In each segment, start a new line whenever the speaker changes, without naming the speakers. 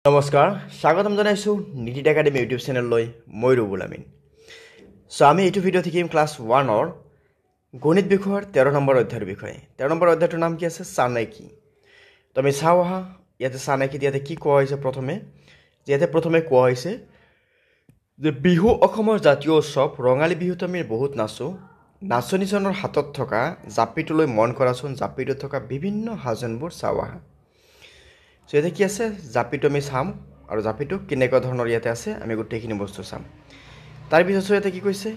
নমস্কাৰ স্বাগতম জনাইছোঁ নীতিত একাডেমি ইউটিউব চেনেললৈ মই ৰুবুল আমিন আমি এইটো ভিডিঅ' শিকিম ক্লাছ 1ৰ গণিত বিষয়ৰ 13 নম্বৰ অধ্যায়ৰ বিষয়ে 13 নম্বৰ অধ্যায়টোৰ নাম কি আছে চানেকি তো আমি চাওঁ আহা ইয়াতে চানেকি ইয়াতে কি কোৱা হৈছে প্ৰথমে কোৱা হৈছে যে বিহু অসমৰ জাতীয় উৎসৱ ৰঙালী বিহুত আমি বহুত নাচোঁ নাচনীজনৰ হাতত থকা জাপিটোলৈ মন কৰাচোন জাপিটোত থকা বিভিন্ন সাজনবোৰ চাওঁ আহা সো ইয়াতে কি আছে জাপিটো আমি চাম আৰু জাপিটো কেনেকুৱা ধৰণৰ ইয়াতে আছে আমি গোটেইখিনি বস্তু চাম তাৰপিছত ইয়াতে কি কৈছে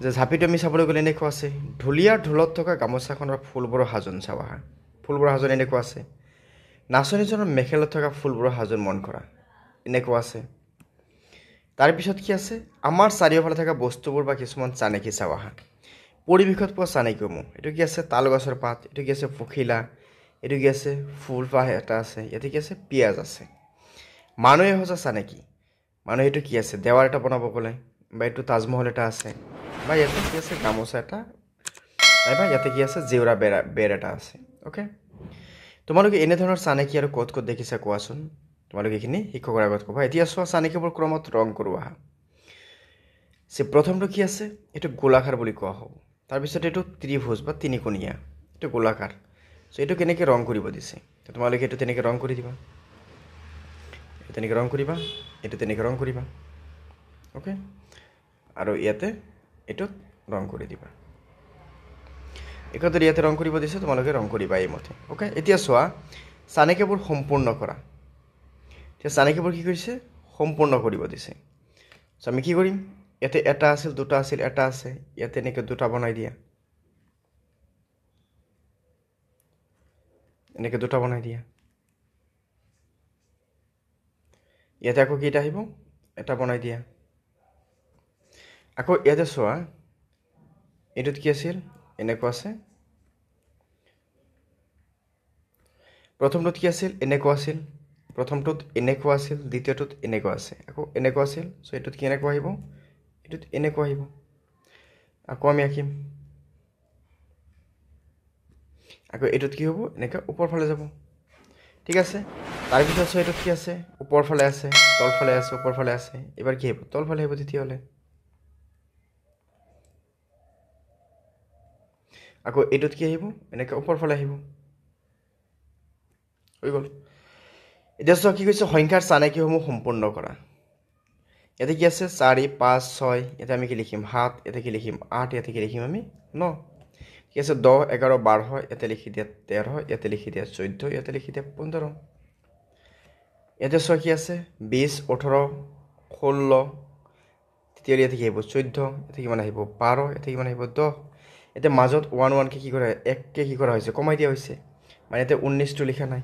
যে জাপিটো আমি চাবলৈ গ'লে এনেকুৱা আছে ঢুলীয়া ঢোলত থকা গামোচাখনৰ ফুলবোৰৰ সাজন চাওঁ আহা ফুলবোৰৰ সাজন এনেকুৱা আছে নাচনীজনৰ মেখেলত থকা ফুলবোৰৰ সাজন মন কৰা এনেকুৱা আছে তাৰপিছত কি আছে আমাৰ চাৰিওফালে থকা বস্তুবোৰ বা কিছুমান চানেকি চাওঁ আহা পৰিৱেশত পোৱা চানেকিসমূহ এইটো কি আছে তাল গছৰ পাত এইটো কি আছে পখিলা এইটো কি আছে ফুল পাহ এটা আছে ইয়াতে কি আছে পিঁয়াজ আছে মানুহে সজা চানেকি মানুহে এইটো কি আছে দেৱাৰ এটা বনাব গ'লে বা এইটো তাজমহল এটা আছে বা ইয়াতে কি আছে গামোচা এটা নাইবা ইয়াতে কি আছে জেউৰা বেৰ এটা আছে অ'কে তোমালোকে এনেধৰণৰ চানেকি আৰু ক'ত ক'ত দেখিছা কোৱাচোন তোমালোকে এইখিনি শিক্ষকৰ আগত ক'বা এতিয়া চোৱা চানেকিবোৰ ক্ৰমত ৰং কৰোঁ আহা প্ৰথমটো কি আছে এইটো গোলাকাৰ বুলি কোৱা হ'ব তাৰপিছত এইটো ত্ৰিভুজ বা তিনিকোণীয়া এইটো গোলাকাৰ সো এইটো কেনেকৈ ৰং কৰিব দিছে তো তোমালোকে এইটো তেনেকৈ ৰং কৰি দিবা তেনেকৈ ৰং কৰিবা এইটো তেনেকৈ ৰং কৰিবা অ'কে আৰু ইয়াতে এইটোত ৰং কৰি দিবা যদি ইয়াতে ৰং কৰিব দিছে তোমালোকে ৰং কৰিবা এইমতে অ'কে এতিয়া চোৱা চানেকিবোৰ সম্পূৰ্ণ কৰা এতিয়া চানেকিবোৰ কি কৰিছে সম্পূৰ্ণ কৰিব দিছে চ' আমি কি কৰিম ইয়াতে এটা আছিল দুটা আছিল এটা আছে ইয়াতে এনেকৈ দুটা বনাই দিয়া এনেকৈ দুটা বনাই দিয়া ইয়াতে আকৌ কেইটা আহিব এটা বনাই দিয়া আকৌ ইয়াতে চোৱা এইটোত কি আছিল এনেকুৱা আছে প্ৰথমটোত কি আছিল এনেকুৱা আছিল প্ৰথমটোত এনেকুৱা আছিল দ্বিতীয়টোত এনেকুৱা আছে আকৌ এনেকুৱা আছিল চ' এইটোত কি এনেকুৱা আহিব এইটোত এনেকুৱা আহিব আকৌ আমি আঁকিম আকৌ এইটোত কি হ'ব এনেকৈ ওপৰ ফালে যাব ঠিক আছে তাৰপিছত চ' এইটোত কি আছে ওপৰ ফালে আছে তলফালে আছে ওপৰ ফালে আছে এবাৰ কি আহিব তলফালে আহিব তেতিয়াহ'লে আকৌ এইটোত কি আহিব এনেকৈ ওপৰ ফালে আহিব হৈ গ'ল এতিয়া চোৱা কি কৈছে সংখ্যাৰ চানেকিসমূহ সম্পূৰ্ণ কৰা ইয়াতে কি আছে 4 5 6 ইয়াতে আমি কি লিখিম 7 ইয়াতে কি লিখিম 8 ইয়াতে কি লিখিম আমি 9 ঠিক আছে 10 11 12 ইয়াতে লিখি দিয়া 13 ইয়াতে লিখি দিয়া 14 ইয়াতে লিখি দিয়া 15 ইয়াতে চোৱা কি আছে 20 18 16 তেতিয়াহ'লে ইয়াতে কি আহিব 14 ইয়াতে কিমান আহিব 12 ইয়াতে কিমান আহিব 10 এতিয়া মাজত 1 কি কৰা এককে কি কৰা হৈছে কমাই দিয়া হৈছে মানে ইয়াতে 19টো লিখা নাই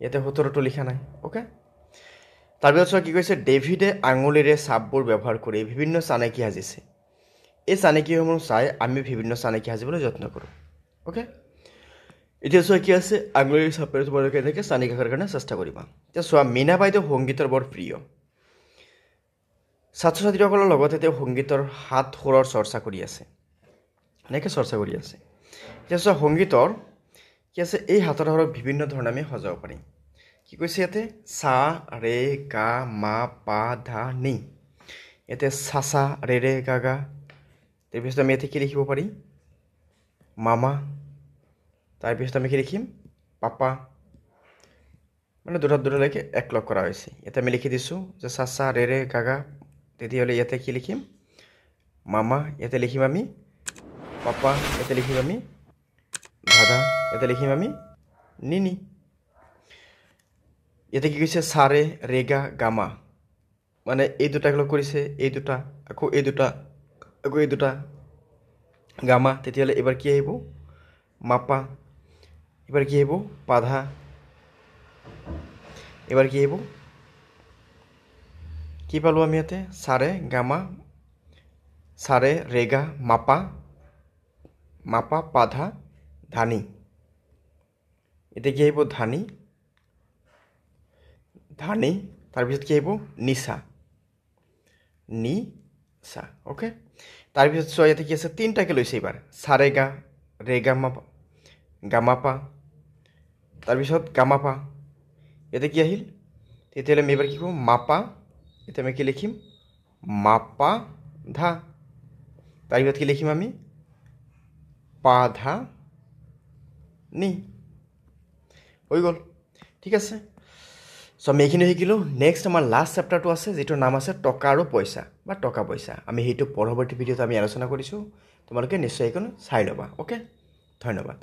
ইয়াতে 17টো লিখা নাই অ'কে তাৰপিছত চোৱা কি কৈছে ডেভিডে আঙুলিৰে চাপবোৰ ব্যৱহাৰ কৰি বিভিন্ন চানেকি সাজিছে এই চানেকিসমূহ চাই আমি বিভিন্ন চানেকি সাজিবলৈ যত্ন কৰোঁ অ'কে এতিয়া চোৱা কি আছে আঙুলিৰ চাপেৰে তোমালোকে এনেকৈ চানেকি আঁকাৰ কাৰণে চেষ্টা কৰিবা এতিয়া চোৱা মীনা বাইদেউ সংগীতৰ বৰ প্ৰিয় ছাত্ৰ ছাত্ৰীসকলৰ লগতে তেওঁ সংগীতৰ হাত সুৰৰ চৰ্চা কৰি আছে এনেকৈ চৰ্চা কৰি আছে এতিয়া চোৱা সংগীতৰ কি আছে এই হাতৰ সুৰক বিভিন্ন ধৰণে আমি সজাব পাৰিম কি কৈছে ইয়াতে সা ৰে গা মা পা ধা নি ইয়াতে সা সা ৰে গা গা তাৰপিছত আমি ইয়াতে কি লিখিব পাৰিম মামা তাৰপিছত আমি কি লিখিম পাপা মানে দুটালৈকে একলগ কৰা হৈছে ইয়াতে আমি লিখি দিছোঁ যে সা সা ৰে গা গা তেতিয়াহ'লে ইয়াতে কি লিখিম মামা ইয়াতে লিখিম আমি পাপা ইয়াতে লিখিম আমি দাদা ইয়াতে লিখিম আমি নিনি ইয়াতে কি কৈছে সাৰে ৰেগা গামা মানে এই দুটা একলগ কৰিছে এই দুটা আকৌ এই দুটা আকৌ এই দুটা গামা তেতিয়াহ'লে এবাৰ কি আহিব মাপা এবাৰ কি আহিব পাধা এবাৰ কি আহিব কি পালোঁ আমি ইয়াতে সাৰে গামা সাৰে ৰেগা মাপা মাপা পাধা ধানি এতিয়া কি আহিব ধানি ধানি তাৰপিছত কি আহিব নিচা নিচা অ'কে তাৰপিছত চোৱা ইয়াতে কি আছে তিনিটাকে লৈছে এইবাৰ সাৰে গা ৰে গামাপা তাৰপিছত গামাপা ইয়াতে কি আহিল তেতিয়াহ'লে আমি এবাৰ কি কৰোঁ মাপা এতিয়া আমি কি লিখিম মাপা ধা তাৰ পিছত কি লিখিম আমি পা ধা নি হৈ গ'ল ঠিক আছে চ' আমি এইখিনি শিকিলোঁ নেক্সট আমাৰ লাষ্ট চেপ্টাৰটো আছে যিটোৰ নাম আছে টকা আৰু পইচা বা টকা পইচা আমি সেইটো পৰৱৰ্তী ভিডিঅ'ত আমি আলোচনা কৰিছোঁ তোমালোকে নিশ্চয় এইখন চাই ল'বা অ'কে ধন্যবাদ